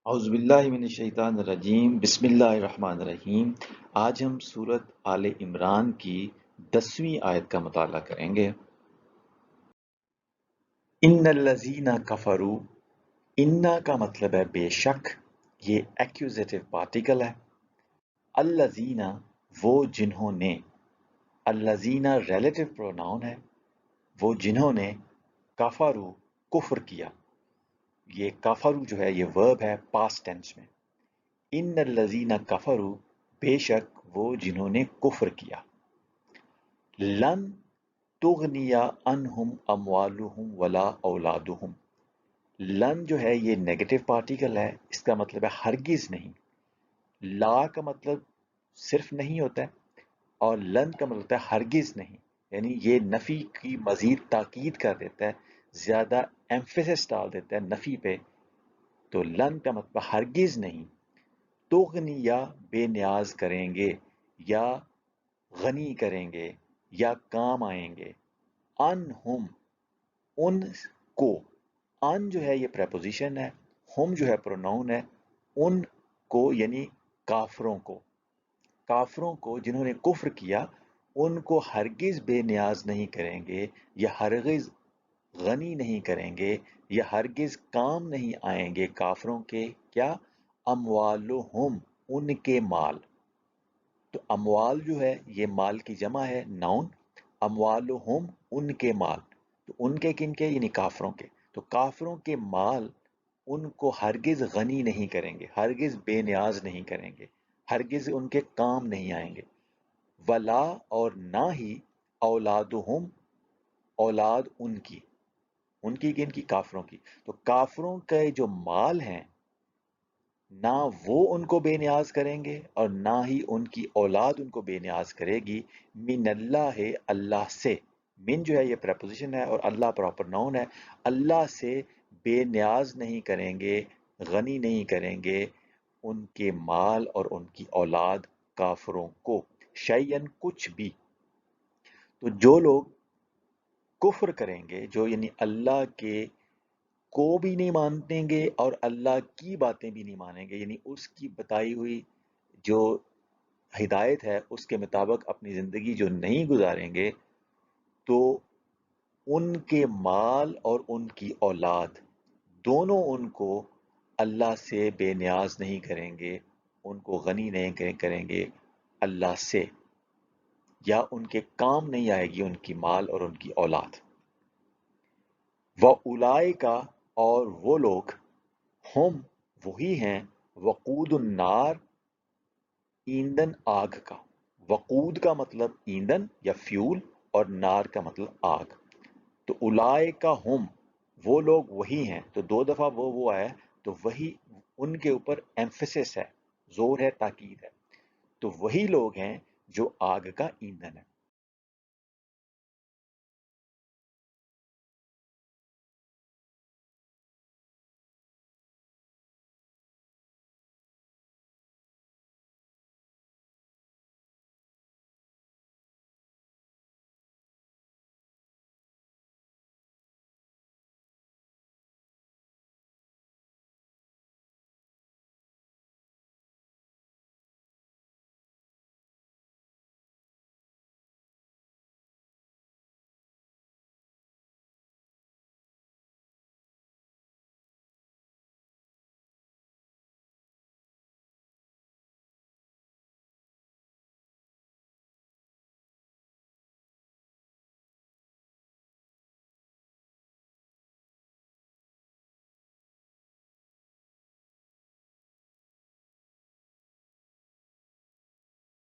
اعوذ باللہ من الشیطان الرجیم بسم اللہ الرحمن الرحیم۔ آج ہم سورت آل عمران کی 10ویں آیت کا مطالعہ کریں گے۔ ان الذین کفروا، انا کا مطلب ہے بے شک، یہ ایکوزیٹو پارٹیکل ہے۔ الذین وہ جنہوں نے، الذین ریلیٹو پروناؤن ہے، وہ جنہوں نے کفروا کفر کیا۔ یہ کفروا جو ہے یہ ورب ہے پاسٹ ٹینس میں۔ ان الذین کفروا بے شک وہ جنہوں نے کفر کیا۔ لن تغنیا عنہم اموالہم ولا اولادہم، لن جو ہے یہ نیگیٹو پارٹیکل ہے، اس کا مطلب ہے ہرگز نہیں۔ لا کا مطلب صرف نہیں ہوتا ہے، اور لن کا مطلب ہوتا ہے ہرگز نہیں، یعنی یہ نفی کی مزید تاکید کر دیتا ہے، زیادہ ایمفیسس ڈال دیتا ہے نفی پہ۔ تو لن کا مطلب ہرگز نہیں، تغنیا بے نیاز کریں گے، یا غنی کریں گے، یا کام آئیں گے، انہم ان کو، ان جو ہے یہ پریپوزیشن ہے، ہم جو ہے پروناؤن ہے، ان کو یعنی کافروں کو، کافروں کو جنہوں نے کفر کیا ان کو ہرگز بے نیاز نہیں کریں گے، یا ہرگز غنی نہیں کریں گے، یا ہرگز کام نہیں آئیں گے کافروں کے کیا؟ اموالہم ان کے مال۔ تو اموال جو ہے یہ مال کی جمع ہے، ناؤن۔ اموالہم ان کے مال، تو ان کے کن کے؟ یعنی کافروں کے۔ تو کافروں کے مال ان کو ہرگز غنی نہیں کریں گے، ہرگز بے نیاز نہیں کریں گے، ہرگز ان کے کام نہیں آئیں گے۔ ولا اور نہ ہی اولادہم اولاد ان کی کن کی؟ کافروں کی۔ تو کافروں کے جو مال ہیں نہ وہ ان کو بے نیاز کریں گے، اور نہ ہی ان کی اولاد ان کو بے نیاز کرے گی، من اللہ اللہ سے۔ من جو ہے یہ پریپوزیشن ہے، اور اللہ پراپر ناؤن ہے۔ اللہ سے بے نیاز نہیں کریں گے، غنی نہیں کریں گے ان کے مال اور ان کی اولاد کافروں کو، شیئن کچھ بھی۔ تو جو لوگ کفر کریں گے، جو یعنی اللہ کے کو بھی نہیں مانیں گے اور اللہ کی باتیں بھی نہیں مانیں گے، یعنی اس کی بتائی ہوئی جو ہدایت ہے اس کے مطابق اپنی زندگی جو نہیں گزاریں گے، تو ان کے مال اور ان کی اولاد دونوں ان کو اللہ سے بے نیاز نہیں کریں گے، ان کو غنی نہیں کریں گے اللہ سے، یا ان کے کام نہیں آئے گی ان کی مال اور ان کی اولاد۔ وَأُولَئِکَ اور وہ لوگ، ہم وہی ہیں، وقود النار ایندھن آگ کا۔ وقود کا مطلب ایندھن یا فیول، اور نار کا مطلب آگ۔ تو اولائکا ہم وہ لوگ وہی ہیں، تو دو دفعہ وہ آیا، تو وہی ان کے اوپر ایمفیسس ہے، زور ہے، تاکید ہے۔ تو وہی لوگ ہیں جو آگ کا ایندھن ہے۔